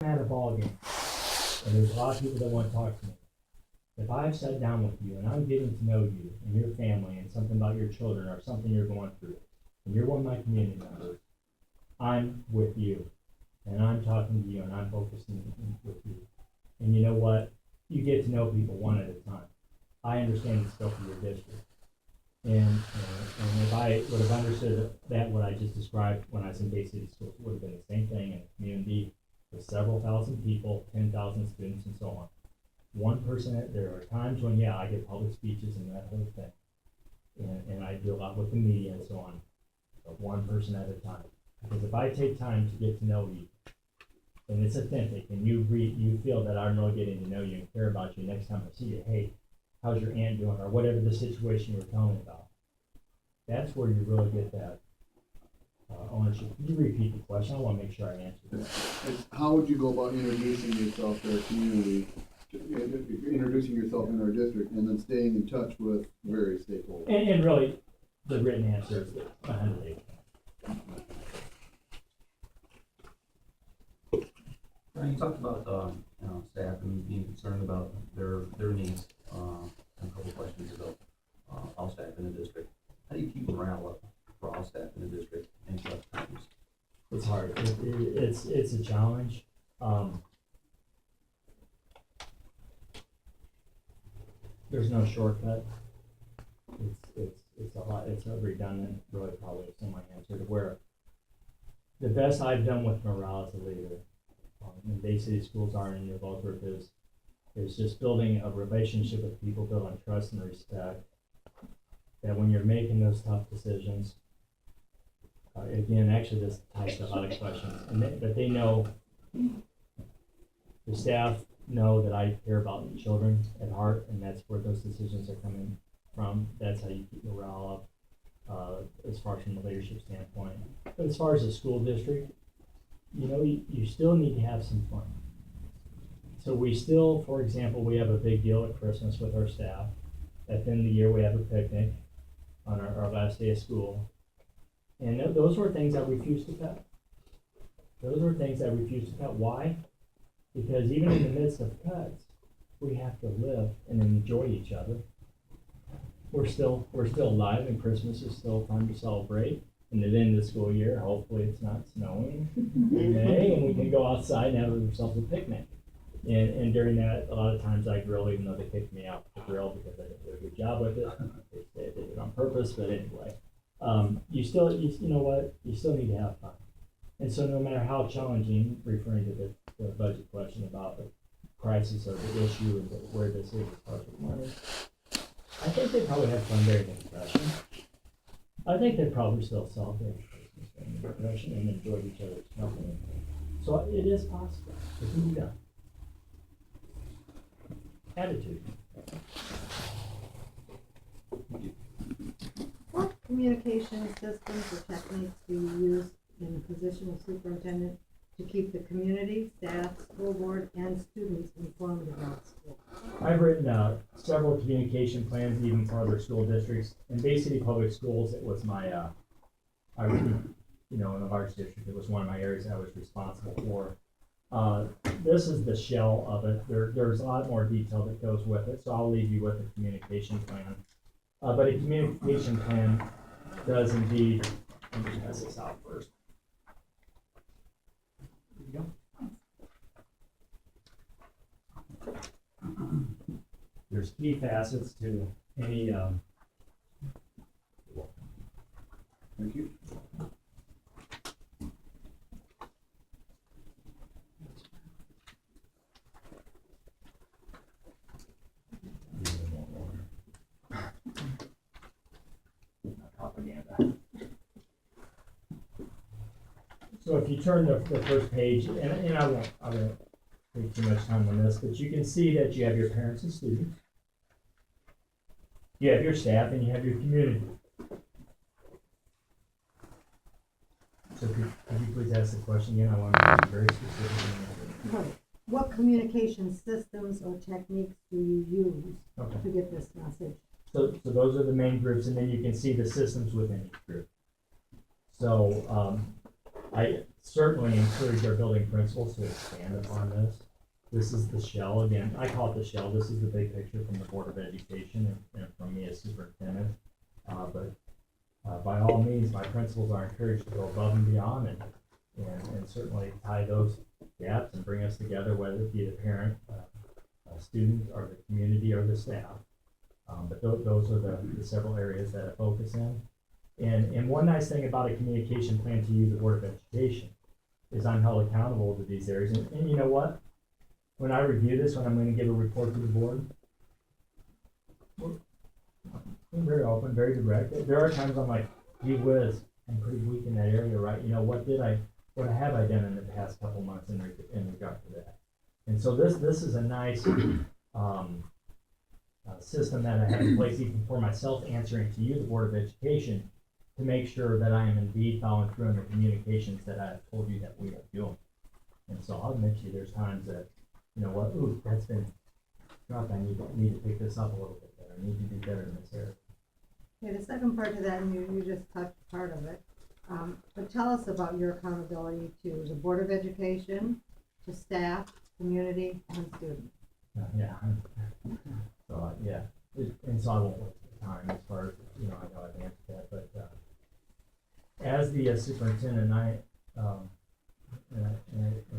at a ball game, and there's a lot of people that want to talk to me. If I've sat down with you and I'm getting to know you and your family and something about your children or something you're going through, and you're one of my community members, I'm with you, and I'm talking to you, and I'm focusing with you. And you know what? You get to know people one at a time. I understand the scope of your district. And if I would have understood that what I just described when I was in Bay City Schools, it would have been the same thing in a community with several thousand people, 10,000 students, and so on. One person, there are times when, yeah, I give public speeches and that whole thing. And I do a lot with the media and so on, but one person at a time. Because if I take time to get to know you, and it's authentic, and you feel that I'm really getting to know you and care about you, next time I see you, hey, how's your aunt doing, or whatever the situation you were telling me about. That's where you really get that ownership. Can you repeat the question? I want to make sure I answered it. How would you go about introducing yourself to our community, introducing yourself in our district, and then staying in touch with various stakeholders? And really, the written answer is 108. Brian, you talked about staff and being concerned about their needs. A couple of questions about all staff in the district. How do you keep morale up for all staff in the district in tough times? It's hard. It's a challenge. There's no shortcut. It's a lot. It's a redundant, really probably a semi answer to where the best I've done with morale as a leader, and Bay City Schools are in your both group is just building a relationship with people, building trust and respect. That when you're making those tough decisions, again, actually this ties to a lot of questions, and that they know, the staff know that I care about the children at heart, and that's where those decisions are coming from. That's how you keep morale up, as far as from the leadership standpoint. But as far as the school district, you still need to have some fun. So we still, for example, we have a big deal at Christmas with our staff. At the end of the year, we have a picnic on our last day of school. And those were things I refused to cut. Those were things I refused to cut. Why? Because even in the midst of cuts, we have to live and enjoy each other. We're still alive, and Christmas is still time to celebrate. And at the end of the school year, hopefully it's not snowing in May, and we can go outside and have ourselves a picnic. And during that, a lot of times I grill, even though they kicked me out the grill because I didn't do a good job with it. They did it on purpose, but anyway. You still need to have fun. And so no matter how challenging, referring to the budget question about the crisis or the issue and where this is as far as money, I think they probably had fun during the Depression. I think they probably still celebrated Christmas during the Depression and enjoyed each other's company. So it is possible. It can be done. Attitude. What communication systems or techniques do you use in the position of superintendent to keep the community, staff, school board, and students informed about school? I've written several communication plans, even for other school districts. In Bay City Public Schools, it was my, in a large district, it was one of my areas I was responsible for. This is the shell of it. There's a lot more detail that goes with it, so I'll leave you with a communication plan. But a communication plan does indeed, let me pass this out first. There you go. There's key facets to any, Thank you. So if you turn the first page, and I won't take too much time on this, but you can see that you have your parents and students, you have your staff, and you have your community. So could you please ask the question again? I want to be very specific. What communication systems or techniques do you use Okay. to get this message? So those are the main groups, and then you can see the systems within each group. So I certainly encourage our building principals to expand upon this. This is the shell, again, I call it the shell, this is the big picture from the Board of Education and from me as superintendent. By all means, my principals are encouraged to go above and beyond and certainly tie those gaps and bring us together, whether it be the parent, a student, or the community, or the staff. But those are the several areas that I focus in. And one nice thing about a communication plan to you, the Board of Education, is I'm held accountable to these areas. And you know what? When I review this, when I'm gonna give a report to the board, we're very open, very direct. There are times I'm like, gee whiz, I'm pretty weak in that area, right? You know, what have I done in the past couple months in regard to that? And so this is a nice, system that I have in place even for myself answering to you, the Board of Education, to make sure that I am indeed following through on the communications that I've told you that we are doing. And so I'll admit to you, there's times that, you know what, ooh, that's been dropped, I need to pick this up a little bit better, I need to do better in this area. Okay, the second part to that, and you just touched part of it, but tell us about your accountability to the Board of Education, to staff, community, and students. Yeah. Yeah, and so I won't waste the time as far as, you know, I know I've answered that, but, as the superintendent, and I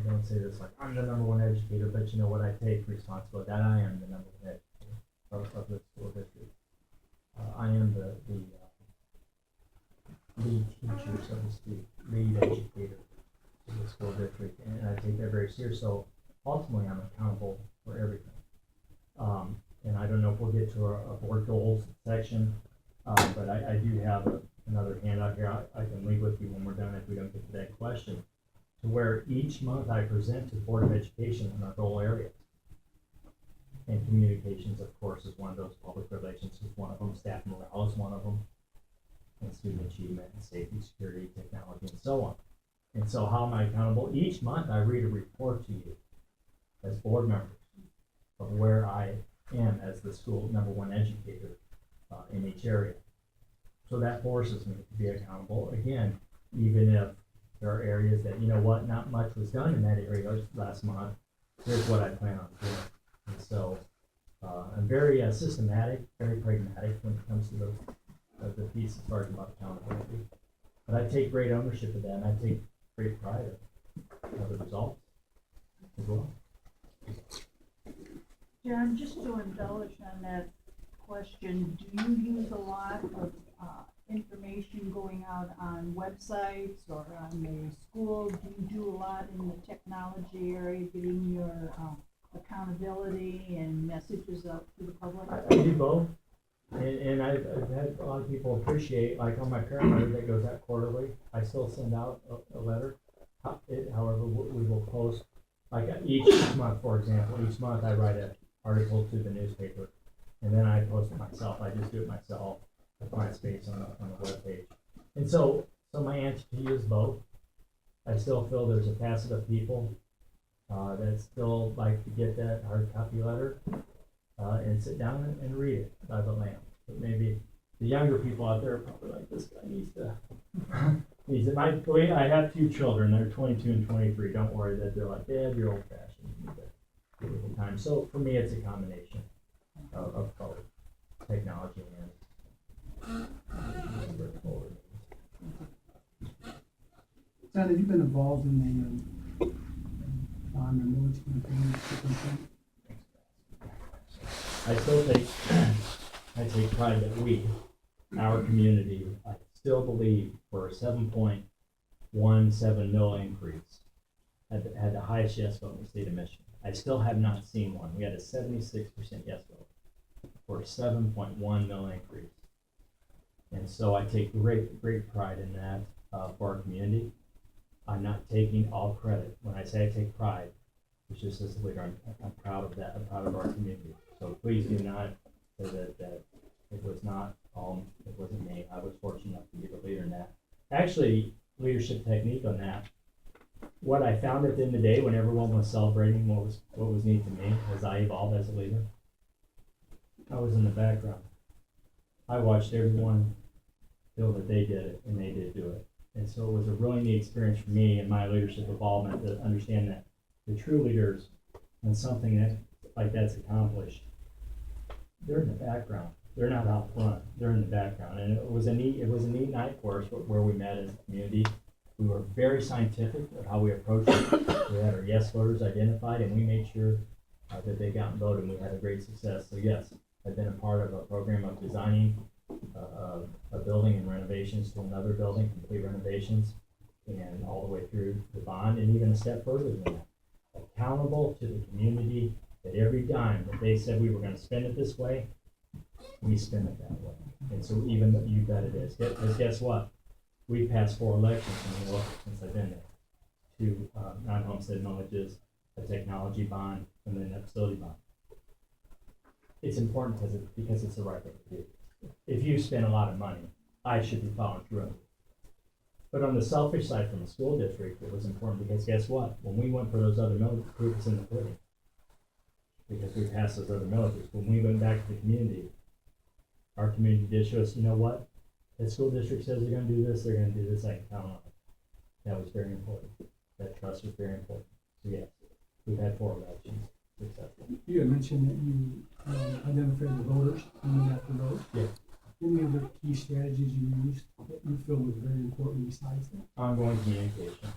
don't say this like I'm the number one educator, but you know what, I take responsibility that I am the number one educator of the school district. I am the lead teacher, so to speak, lead educator of the school district, and I take that very serious. So ultimately, I'm accountable for everything. And I don't know if we'll get to a board goals section, but I do have another handout here I can leave with you when we're done if we don't get to that question, to where each month I present to the Board of Education on our goal areas. And communications, of course, is one of those, public relations is one of them, staff morale is one of them, and student achievement and safety, security, technology, and so on. And so how am I accountable? Each month I read a report to you as board members of where I am as the school number one educator in each area. So that forces me to be accountable. Again, even if there are areas that, you know what, not much was done in that area last month, here's what I plan on doing. And so I'm very systematic, very pragmatic when it comes to the piece as far as about accountability. But I take great ownership of that, and I take great pride of the results as well. John, just to indulge on that question, do you use a lot of information going out on websites or on the school? Do you do a lot in the technology area, getting your accountability and messages out to the public? I do both, and I've had a lot of people appreciate, like on my parent letter that goes out quarterly, I still send out a letter. However, we will post, like each month, for example, each month I write an article to the newspaper, and then I post it myself. I just do it myself. I find space on the webpage. And so my answer to you is both. I still feel there's a facet of people that still like to get that hard copy letter and sit down and read it by the lamp. But maybe the younger people out there are probably like, this guy needs to. I have two children. They're 22 and 23. Don't worry that they're like, Dad, you're old fashioned. You need to give it the time. So for me, it's a combination of both technology and John, have you been involved in the bond or millage campaign? I take pride that we, our community, I still believe for a 7.17 mil increase had the highest yes vote in the state of Michigan. I still have not seen one. We had a 76% yes vote for a 7.1 mil increase. And so I take great pride in that for our community. I'm not taking all credit. When I say I take pride, it's just as a leader, I'm proud of that. I'm proud of our community. So please do not say that it was not it wasn't me. I was fortunate enough to be the leader in that. Actually, leadership technique on that. What I found at the end of the day, when everyone was celebrating what was neat to me, as I evolved as a leader, I was in the background. I watched everyone feel that they did it, and they did do it. And so it was a really neat experience for me and my leadership involvement to understand that the true leaders, when something like that's accomplished, they're in the background. They're not out front. They're in the background. And it was a neat night for us where we met as a community. We were very scientific of how we approached it. We had our yes voters identified, and we made sure that they got voted, and we had a great success. So yes, I've been a part of a program of designing a building and renovations to another building, complete renovations, and all the way through the bond, and even a step further than that. Accountable to the community, that every dime that they said we were gonna spend it this way, we spend it that way. And so even though you bet it is, because guess what? We've passed 4 elections in New York since I've been there. 2 non-homestead villages, a technology bond, and then a facility bond. It's important because it's the right thing to do. If you spend a lot of money, I should be following through on it. But on the selfish side from the school district, it was important because guess what? When we went for those other millage, proof is in the pudding. Because we passed those other millages. When we went back to the community, our community did show us, you know what? The school district says they're gonna do this, they're gonna do this, I can count on it. That was very important. That trust was very important. So yes, we've had 4 elections successful. You had mentioned that you identified the voters and went after those. Yeah. Any other key strategies you used that you feel was very important besides that? Ongoing communication.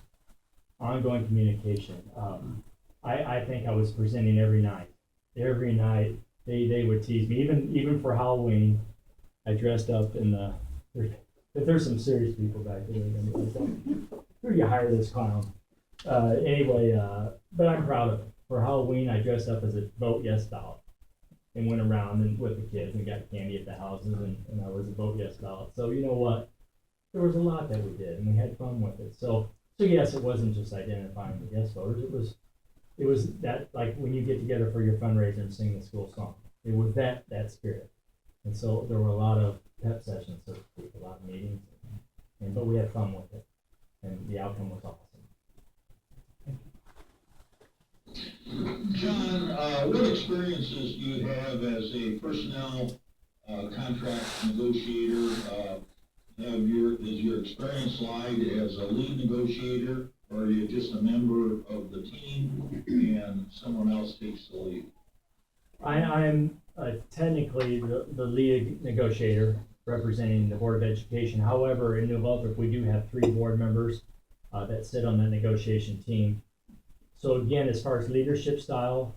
Ongoing communication. I think I was presenting every night. Every night, they would tease me, even for Halloween. I dressed up in but there's some serious people back there. Who do you hire this clown? Anyway, but I'm proud of it. For Halloween, I dressed up as a vote yes ballot and went around and with the kids and got candy at the houses and I was a vote yes ballot. So you know what? There was a lot that we did and we had fun with it. So yes, it wasn't just identifying the yes voters. It was that, like when you get together for your fundraiser and sing the school song. It was that spirit. And so there were a lot of pep sessions, so to speak, a lot of meetings, but we had fun with it, and the outcome was awesome. John, what experiences do you have as a personnel contract negotiator? Is your experience like as a lead negotiator, or are you just a member of the team and someone else takes the lead? I'm technically the lead negotiator representing the Board of Education. However, in New Lothrop, we do have 3 board members that sit on the negotiation team. So again, as far as leadership style,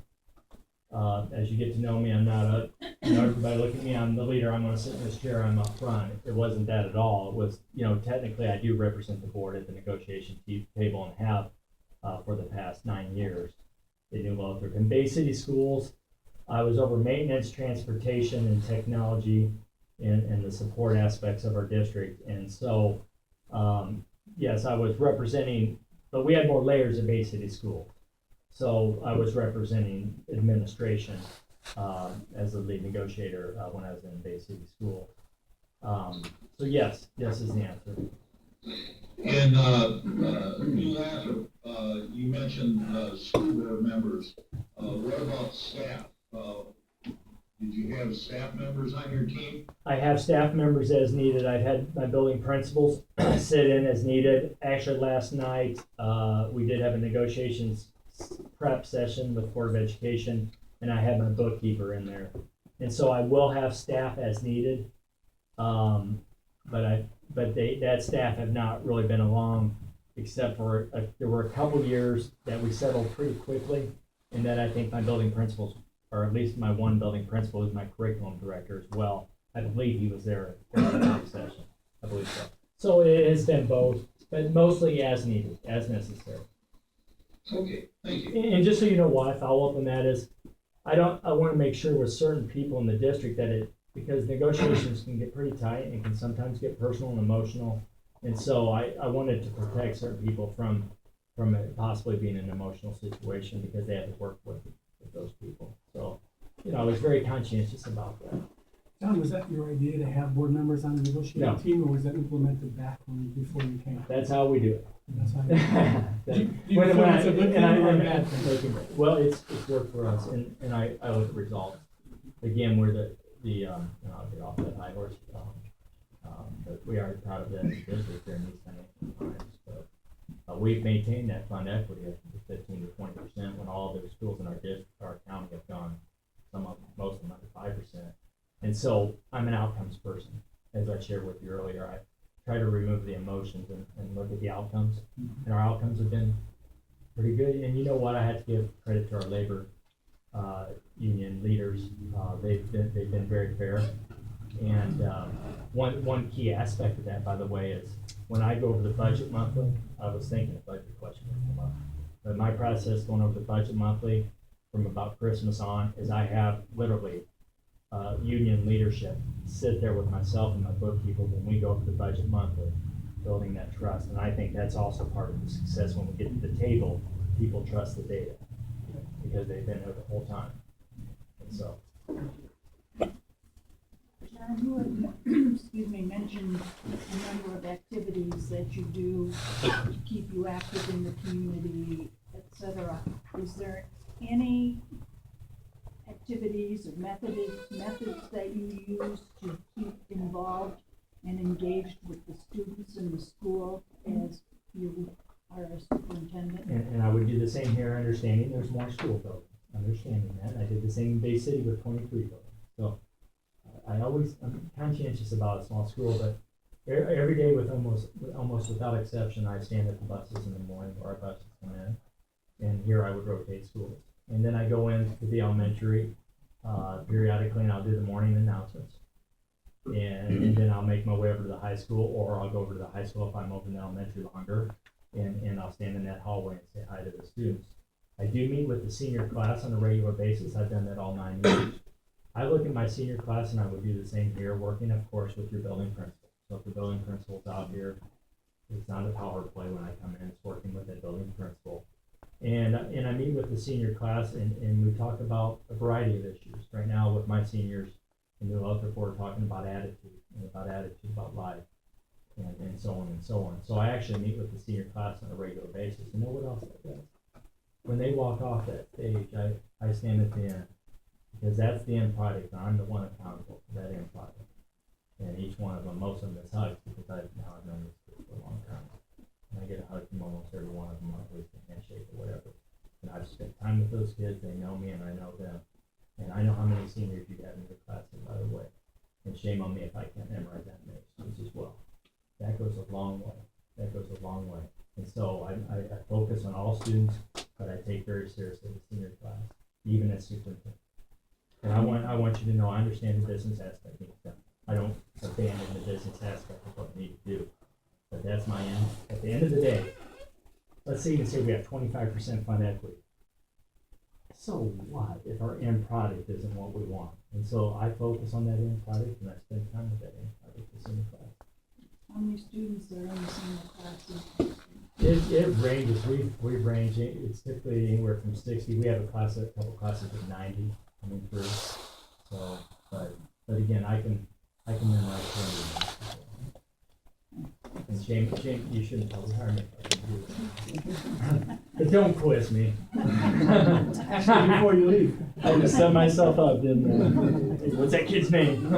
as you get to know me, I'm not everybody look at me, I'm the leader, I'm gonna sit in this chair, I'm up front. It wasn't that at all. It was, technically I do represent the board at the negotiation table and have for the past 9 years in New Lothrop. In Bay City Schools, I was over maintenance, transportation, and technology, and the support aspects of our district. And so, yes, I was representing, but we had more layers at Bay City School. So I was representing administration as the lead negotiator when I was in Bay City School. So yes is the answer. And New Lothrop, you mentioned school board members. What about staff? Did you have staff members on your team? I have staff members as needed. I've had my building principals sit in as needed. Actually, last night, we did have a negotiations prep session with Board of Education, and I had my bookkeeper in there. And so I will have staff as needed. But that staff have not really been along, except for, there were a couple years that we settled pretty quickly, and then I think my building principals, or at least my one building principal, is my curriculum director as well. I believe he was there at the session. I believe so. So it has been both, but mostly as needed, as necessary. Okay, thank you. And just so you know why I follow up on that is, I want to make sure with certain people in the district that because negotiations can get pretty tight and can sometimes get personal and emotional. And so I wanted to protect certain people from it possibly being an emotional situation because they had to work with those people. So, I was very conscientious about that. John, was that your idea to have board members on the negotiating No. team, or was that implemented back before you came? That's how we do it. That's how you. Do you feel it's a good thing or a bad thing? Well, it's worked for us, and I look at results. Again, we're the I'll get off that high horse. But we are proud of that as a district during these financial times, but, we've maintained that fund equity of 15 to 20% when all the schools in our district, our county have gone, most of them under 5%. And so I'm an outcomes person, as I shared with you earlier. I try to remove the emotions and look at the outcomes, and our outcomes have been pretty good. And you know what? I have to give credit to our labor union leaders. They've been very fair. And one key aspect of that, by the way, is when I go over the budget monthly, I was thinking a budget question would come up. But my process going over the budget monthly from about Christmas on is I have literally union leadership sit there with myself and my bookkeeper when we go over the budget monthly, building that trust. And I think that's also part of the success when we get to the table, people trust the data because they've been there the whole time. And so. John, you had, excuse me, mentioned a number of activities that you do to keep you active in the community, et cetera. Is there any activities or methods that you use to keep involved and engaged with the students in the school as you are a superintendent? And I would do the same here, understanding there's more school buildings, understanding that. I did the same in Bay City with 23 buildings. So I'm conscientious about a small school, but every day with almost without exception, I stand at the buses in the morning or our buses come in, and here I would rotate schools. And then I go into the elementary periodically, and I'll do the morning announcements. And then I'll make my way over to the high school, or I'll go over to the high school if I'm over in the elementary longer, and I'll stand in that hallway and say hi to the students. I do meet with the senior class on a regular basis. I've done that all 9 years. I look at my senior class, and I would do the same here, working, of course, with your building principal. So if the building principal's out here, it's not a power play when I come in, it's working with that building principal. And I meet with the senior class, and we talk about a variety of issues. Right now, with my seniors in New Lothrop, we're talking about attitude, about life, and so on and so on. So I actually meet with the senior class on a regular basis. And know what else that does? When they walk off that stage, I stand at the end, because that's the end product, and I'm the one accountable for that end product. And each one of them, most of them is hugs, because I've known this kid for a long time. And I get a hug from almost every one of them, or at least a handshake or whatever. And I've spent time with those kids, they know me and I know them. And I know how many seniors you have in your class, by the way. And shame on me if I can't memorize that many students as well. That goes a long way. And so I focus on all students, but I take very seriously the senior class, even as superintendent. And I want you to know I understand the business aspect of them. I don't abandon the business aspect of what we need to do. But that's my end. At the end of the day, let's say we have 25% fund equity. So what if our end product isn't what we want? And so I focus on that end product, and I spend time with that end product, the senior class. How many students are in the senior classes? It ranges. We've ranged. It's typically anywhere from 60. We have a couple classes of 90 coming through. So, but again, I can memorize 200. And shame, you shouldn't probably hire me if I can do it. But don't quiz me. Actually, before you leave. I just set myself up, didn't I? Hey, what's that kid's name?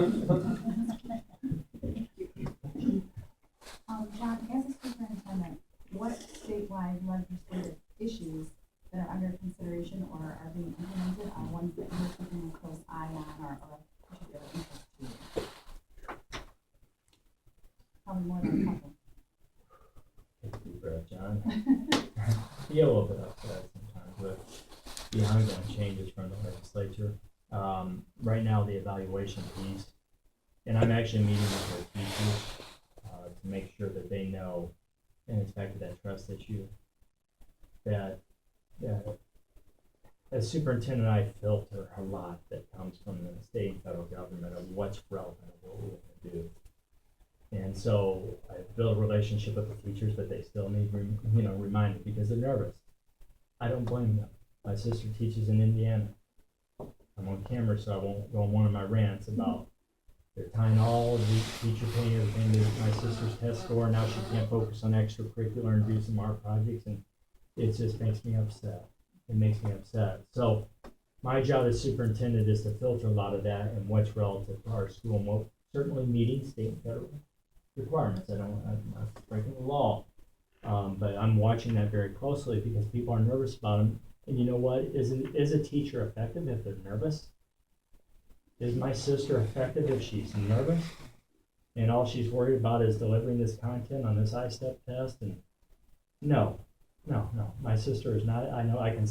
John, as a superintendent, what statewide legislative issues that are under consideration or are being implemented are ones that you're keeping a close eye on or of particular interest to you? Probably more than a couple. Take a deep breath, John. Be a little bit upset sometimes with the ongoing changes from the legislature. Right now, the evaluation piece, and I'm actually meeting with the teachers to make sure that they know, and it's back to that trust issue, that as superintendent, I filter a lot that comes from the state and federal government of what's relevant and what we're going to do. And so I built a relationship with the teachers, but they still need, reminded because they're nervous. I don't blame them. My sister teaches in Indiana. I'm on camera, so I won't go on one of my rants about they're tying all of the teacher pay everything to my sister's test score. Now she can't focus on extracurricular and do some art projects, and it just makes me upset. It makes me upset. So my job as superintendent is to filter a lot of that and what's relative to our school, and certainly meeting state and federal requirements. I'm not breaking the law. But I'm watching that very closely because people are nervous about them. And you know what? Is a teacher effective if they're nervous? Is my sister effective if she's nervous? And all she's worried about is delivering this content on this I-STEP test? And no. My sister is not, I know I can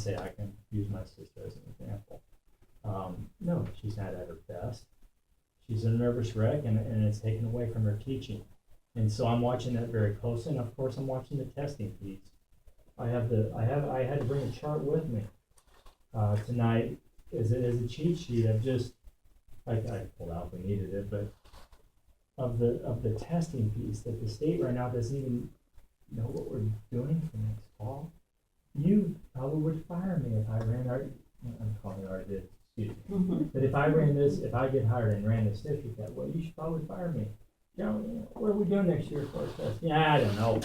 use my sister as an example. No, she's not at her best. She's a nervous wreck and it's taken away from her teaching. And so I'm watching that very closely, and of course I'm watching the testing piece. I had to bring a chart with me tonight as a cheat sheet of just, I pulled out if we needed it, but of the testing piece that the state right now doesn't even know what we're doing for next fall. You probably would fire me if I ran I'm calling it already did, excuse me. But if I get hired and ran this district that way, you should probably fire me. What are we doing next year for our test? Yeah, I don't know.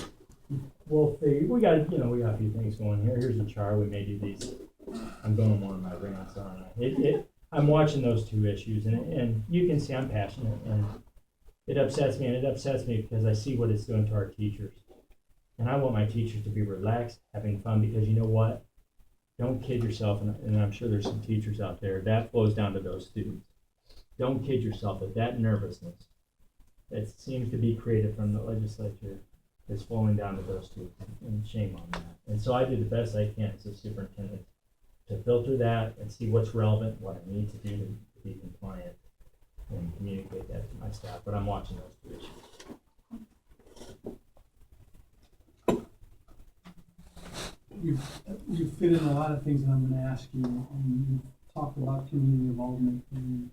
We'll figure. We got a few things going here. Here's the chart. We may do these. I'm going on one of my rants on it. I'm watching those two issues, and you can see I'm passionate, and it upsets me, because I see what it's doing to our teachers, and I want my teachers to be relaxed, having fun, because you know what? Don't kid yourself, and I'm sure there's some teachers out there that flows down to those students. Don't kid yourself that nervousness that seems to be created from the legislature is flowing down to those students, and shame on that. And so I do the best I can as a superintendent to filter that and see what's relevant, what I need to do to be compliant, and communicate that to my staff. But I'm watching those two issues. You fit in a lot of things that I'm gonna ask you, and you talked about community involvement and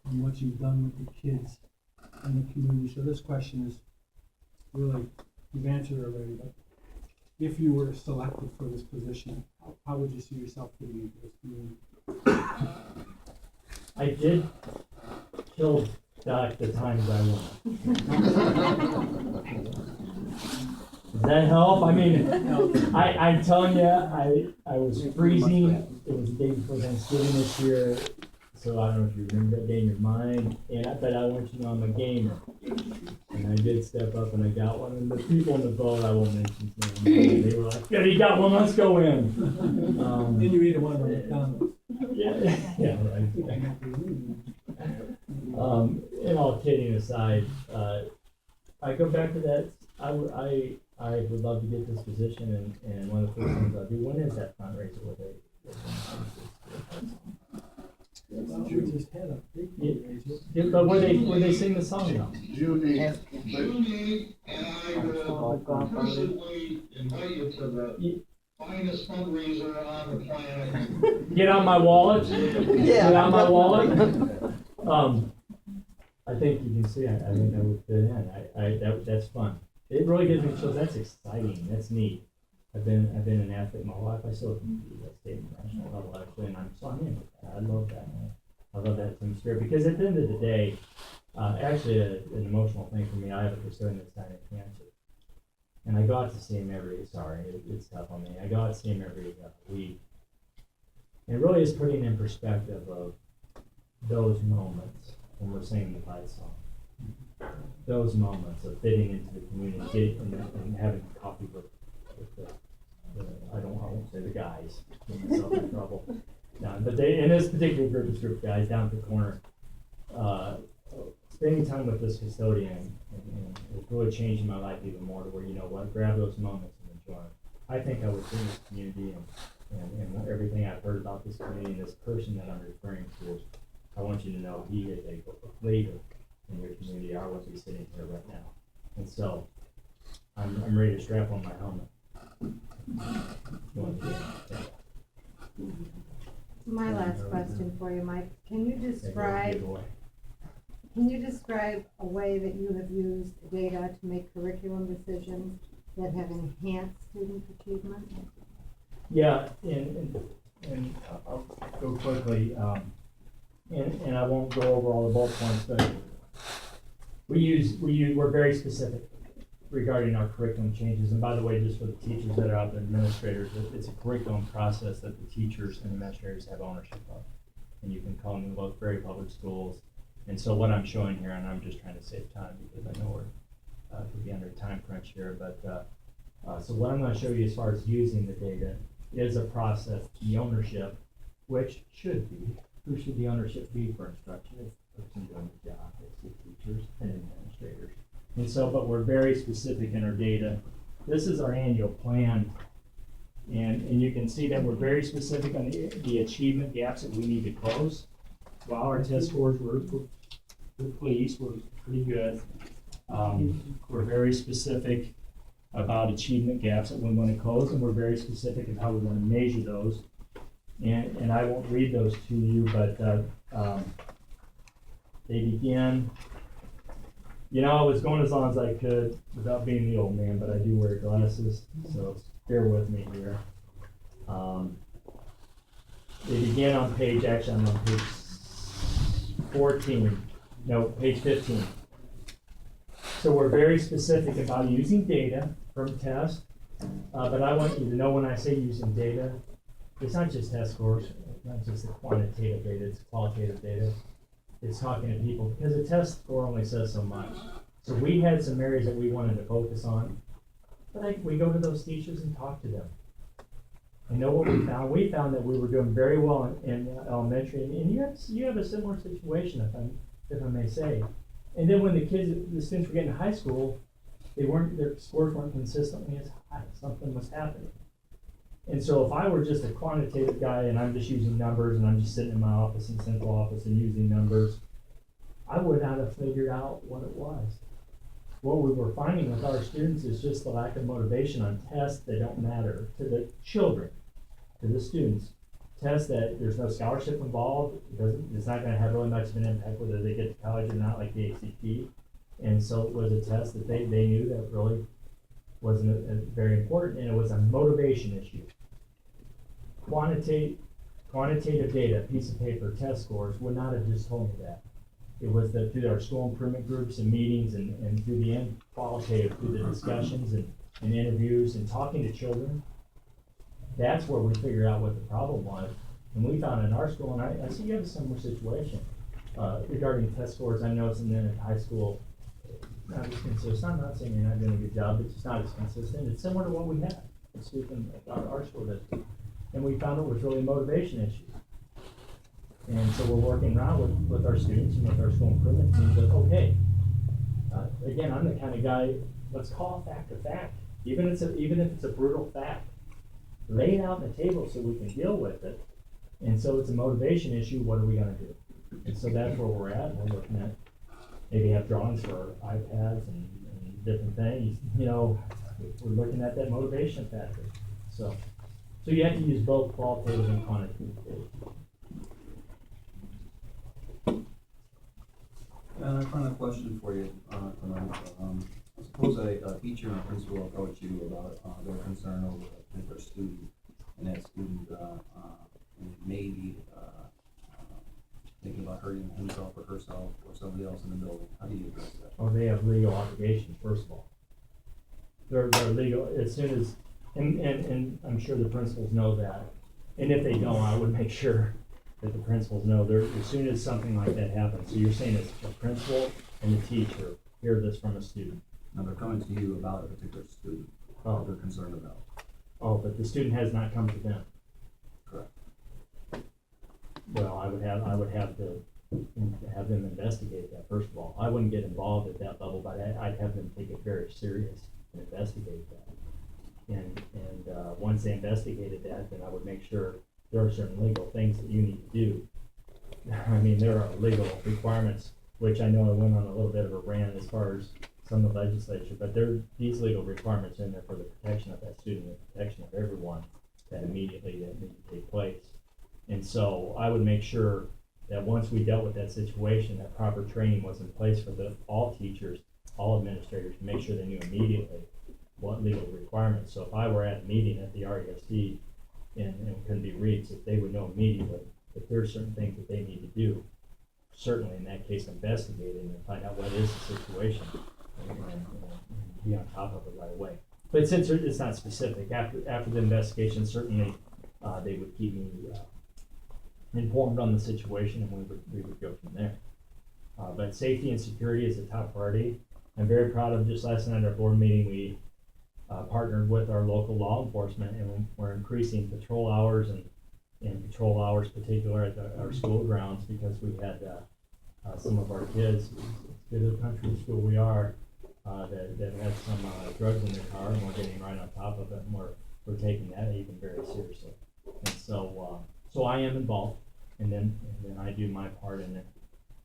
what you've done with the kids and the community. So this question is really, you've answered it already, but if you were selected for this position, how would you see yourself fitting into this community? I did kill Doc the times I won. Does that help? I mean, I'm telling you, I was freezing. It was the day before Thanksgiving this year. So I don't know if you remember that day in your mind, but I want you to know I'm a gamer. And I did step up and I got one. And the people in the boat, I won't mention them, they were like, yeah, you got one, let's go in. Then you ate one of them McDonald's. Yeah, right. And all kidding aside, I go back to that, I would love to get this position, and one of the first things I'll do, when is that fundraiser with it? You just had a big fundraiser. Yeah, but where they sing the song now? June 8th. June 8th, and I will personally invite you to the finest fundraiser on the planet. Get out my wallet. Get out my wallet. I think you can see. I think that would fit in. That's fun. It really gives me chills. That's exciting. That's neat. I've been an athlete my whole life. I still compete at state and national level actually, and I'm in with that. I love that, man. I love that team spirit, because at the end of the day, actually an emotional thing for me. I have a custodian that's dying of cancer, and I go out to see him it's tough on me. I go out to see him every week, and it really is putting in perspective of those moments when we're singing the fight song. Those moments of fitting into the community, and having coffee with I won't say the guys, get myself in trouble. No, but in this particular group of guys down at the corner, spending time with this custodian, and it's really changing my life even more to where, you know what, grab those moments and enjoy them. I think I would bring this community and everything I've heard about this community and this person that I'm referring to. I want you to know he is a leader in your community. I wouldn't be sitting here right now. And so I'm ready to strap on my helmet. My last question for you, Mike, can you describe a way that you have used data to make curriculum decisions that have enhanced student achievement? Yeah, and I'll go quickly, and I won't go over all the bullet points, but we're very specific regarding our curriculum changes. And by the way, just for the teachers that are out there, administrators, it's a curriculum process that the teachers and administrators have ownership of. And you can call them both very public schools. And so what I'm showing here, and I'm just trying to save time because I know to be under a time crunch here, but, so what I'm gonna show you as far as using the data is a process, the ownership, which should be, who should the ownership be for instruction? It's the person doing the job, it's the teachers and administrators. And so, but we're very specific in our data. This is our annual plan. And you can see that we're very specific on the achievement gaps that we need to close. While our test scores we're pleased, we're pretty good. We're very specific about achievement gaps that we want to close, and we're very specific in how we want to measure those. And I won't read those to you, but they begin. You know, I was going as long as I could without being the old man, but I do wear glasses, so bear with me here. They begin on page, actually I'm on page 14, no, page 15. So we're very specific about using data from tests, but I want you to know when I say using data, it's not just test scores, not just the quantitative data, it's qualitative data. It's talking to people, because a test score only says so much. So we had some areas that we wanted to focus on, but we go to those teachers and talk to them. I know what we found. We found that we were doing very well in elementary, and you have a similar situation, if I may say. And then when the students were getting to high school, their scores weren't consistently as high. Something was happening. And so if I were just a quantitative guy and I'm just using numbers and I'm just sitting in my office in central office and using numbers, I would not have figured out what it was. What we were finding with our students is just the lack of motivation on tests that don't matter to the children, to the students. Tests that there's no scholarship involved, it's not going to have really much of an impact whether they get to college or not, like the ACT. And so it was a test that they knew that really wasn't very important, and it was a motivation issue. Quantitative data, piece of paper, test scores would not have just told me that. It was that through our school improvement groups and meetings and through the end qualitative, through the discussions and interviews and talking to children, that's where we figured out what the problem was. And we found in our school, and I see you have a similar situation regarding test scores. I noticed, and then in high school, not as consistent. I'm not saying you're not doing a good job, it's just not as consistent. It's similar to what we had. Speaking about our school district. And we found it was really a motivation issue. And so we're working around with our students and with our school improvement teams that, okay, again, I'm the kind of guy, let's call fact a fact. Even if it's a brutal fact, lay it out on the table so we can deal with it. And so it's a motivation issue, what are we gonna do? And so that's where we're at. We're looking at maybe have drawings for iPads and different things. You know, we're looking at that motivation factor. So you have to use both qualitative and quantitative data. I find a question for you, tonight. Suppose a teacher and a principal approach you about their concern over a particular student, and that student maybe thinking about hurting himself or herself or somebody else in the building. How do you address that? Oh, they have legal obligations, first of all. They're legal, as soon as, and I'm sure the principals know that. And if they don't, I would make sure that the principals know, as soon as something like that happens. So you're saying it's the principal and the teacher hear this from a student. Now they're coming to you about a particular student that they're concerned about. Oh, but the student has not come to them. Correct. Well, I would have to have them investigate that, first of all. I wouldn't get involved at that level, but I'd have them take it very serious and investigate that. And once they investigated that, then I would make sure there are certain legal things that you need to do. I mean, there are legal requirements, which I know I went on a little bit of a rant as far as some of the legislature, but these legal requirements are in there for the protection of that student, the protection of everyone that immediately that need to take place. And so I would make sure that once we dealt with that situation, that proper training was in place for all teachers, all administrators, to make sure they knew immediately what legal requirements. So if I were at a meeting at the RESD and couldn't be reached, that they would know immediately that there are certain things that they need to do. Certainly in that case, investigating and find out what is the situation and be on top of it right away. But since it's not specific, after the investigation, certainly they would keep me informed on the situation, and we would go from there. But safety and security is a top priority. I'm very proud of, just last night at our board meeting, we partnered with our local law enforcement, and we're increasing patrol hours and patrol hours particular at our school grounds, because we had some of our kids, good of the country school we are, that had some drugs in their car, and we're getting right on top of it, and we're taking that even very seriously. And so I am involved, and then I do my part in it,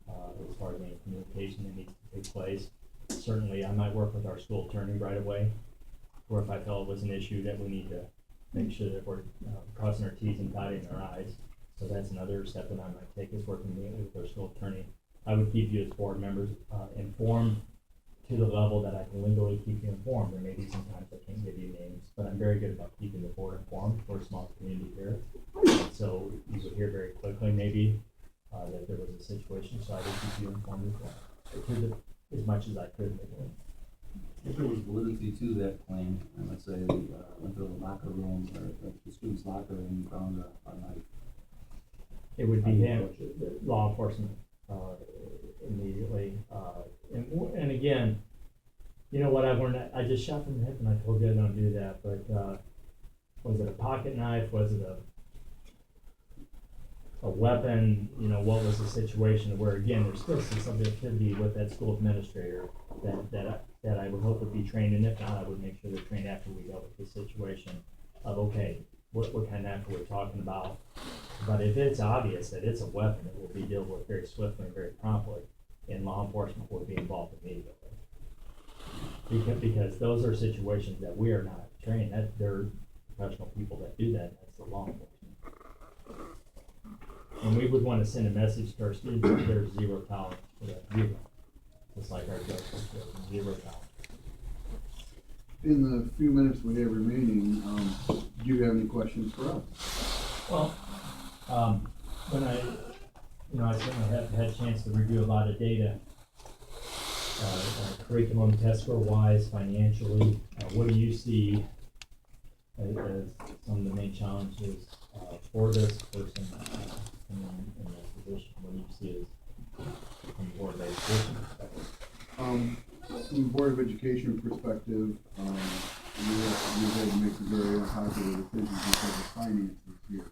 as far as any communication that needs to take place. Certainly, I might work with our school attorney right away, or if I felt it was an issue that we need to make sure that we're crossing our T's and dotting our I's. So that's another step that I might take, is working with our school attorney. I would keep you as board members informed to the level that I can legally keep you informed, and maybe sometimes I can't give you names, but I'm very good about keeping the board informed. We're a small community here, and so you would hear very quickly maybe that there was a situation, so I would keep you informed as well, as much as I could legally. If there was validity to that claim, and let's say went to the locker room or the student's locker and found a knife. It would be him, law enforcement, immediately. And again, you know what I've learned, I just shot from the hip, and I told you I don't do that, but, was it a pocket knife, was it a weapon, you know, what was the situation, where again, there's still some subjectivity with that school administrator that I would hope would be trained, and if not, I would make sure they're trained after we dealt with the situation of, okay, what kind of knife we're talking about. But if it's obvious that it's a weapon, it will be dealt with very swiftly and very promptly, and law enforcement will be involved immediately. Because those are situations that we are not trained, that they're professional people that do that, that's the law enforcement. And we would want to send a message to our students that there's zero tolerance for that, zero, just like our judge says, zero tolerance. In the few minutes we have remaining, do you have any questions for us? Well, when I certainly have had a chance to review a lot of data, curriculum, test score wise, financially, what do you see as some of the main challenges for this person in this position? What do you see as from the Board of Education perspective? From the Board of Education perspective, we had to make some very unpopular decisions because of finances here.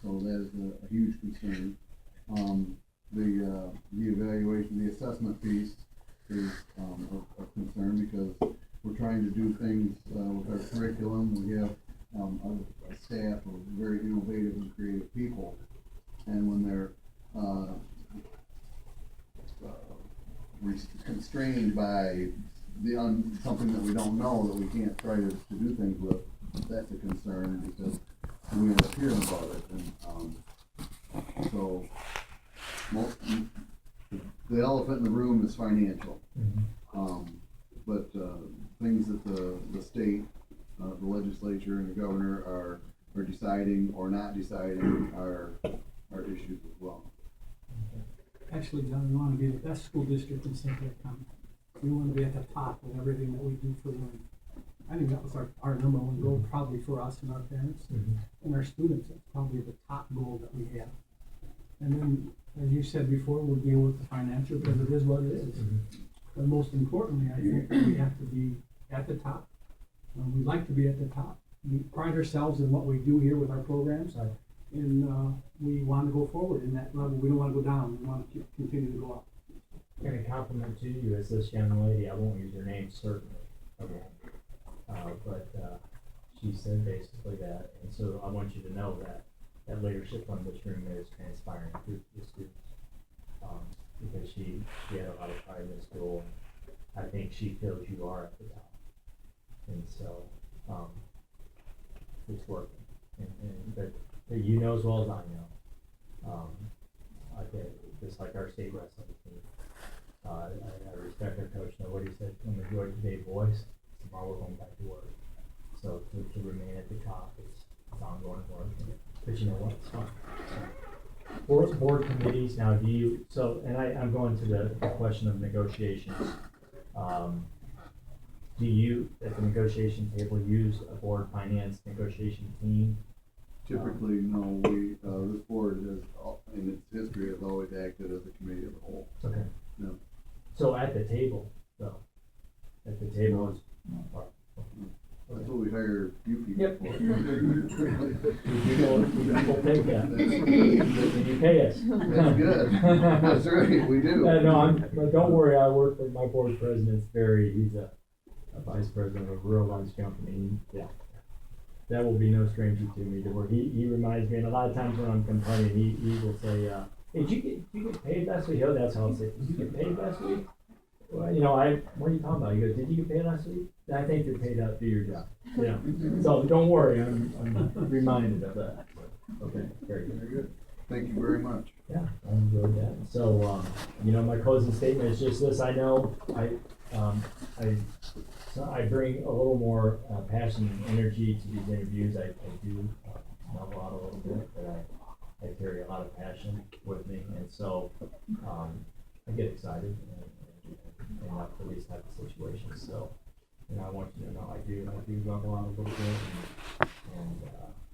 So that is a huge concern. The evaluation, the assessment piece is of concern, because we're trying to do things with our curriculum. We have a staff of very innovative and creative people, and when they're constrained by something that we don't know, that we can't try to do things with, that's a concern, because we end up hearing about it. And so the elephant in the room is financial. But things that the state, the legislature and the governor are deciding or not deciding are issues as well. Actually, John, we want to be the best school district in Central County. We want to be at the top of everything that we do for learning. I think that was our number one goal, probably for us and our parents and our students. That's probably the top goal that we have. And then, as you said before, we'll deal with the financial, because it is what it is. But most importantly, I think we have to be at the top. We'd like to be at the top. We pride ourselves in what we do here with our programs, and we want to go forward in that level. We don't want to go down. We want to continue to go up. And a compliment to you is this young lady, I won't use her name, certainly, I won't. But she said basically that, and so I want you to know that leadership on this room is transpiring through the students. Because she had a lot of pride in the school, and I think she feels you are at the top. And so, it's working. But you know as well as I know, I think, just like our state wrestling team, I respect our coach. Nobody said, "Come enjoy today's boys. Tomorrow we're going back to work." So to remain at the top, it's ongoing work. But you know what? It's fun. So, board committees. Now, I'm going to the question of negotiations. Do you, at the negotiation table, use a board finance negotiation team? Typically, no. This board has, in its history, has always acted as a committee of the whole. Okay. No. So at the table, though, table. That's what we hire you people Yep. for. We'll take that. That's You pay us. good. That's right, we do. No, but don't worry, I work with my board president's he's a vice president of a real large company, yeah. That will be no stranger to me, to where he reminds me, and a lot of times when I'm complaining, he will say, hey, did you get paid last week? Oh, that's how I'll say, did you get paid last week? Well, what are you talking about? He goes, did you get paid last week? I think you're paid out to your job, So don't worry, I'm reminded of that. Okay, very good. Very good. Thank you very much. Yeah, I enjoyed that. So, my closing statement is just this, I know I bring a little more passion and energy to these interviews. I do level out a little bit, but I carry a lot of passion with me, and so I get excited and up for these type of situations. So, I want you to know I do level out a little bit, and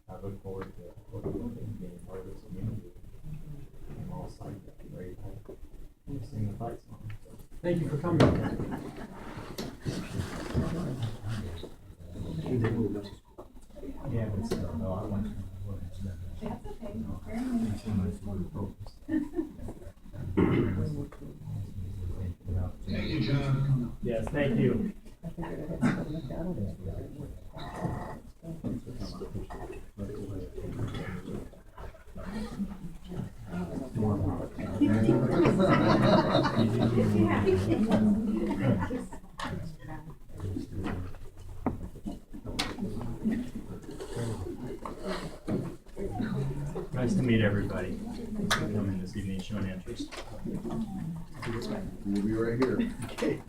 I look forward to working with you and being part of this community. I'm all psyched, ready to sing the fight song. So. Thank you for coming. Yeah, but still, no, I want you That's okay, very nice. Thank you, John. Yes, thank you. Nice to meet everybody. Thanks for coming this evening, showing interest. We'll be right here. Okay.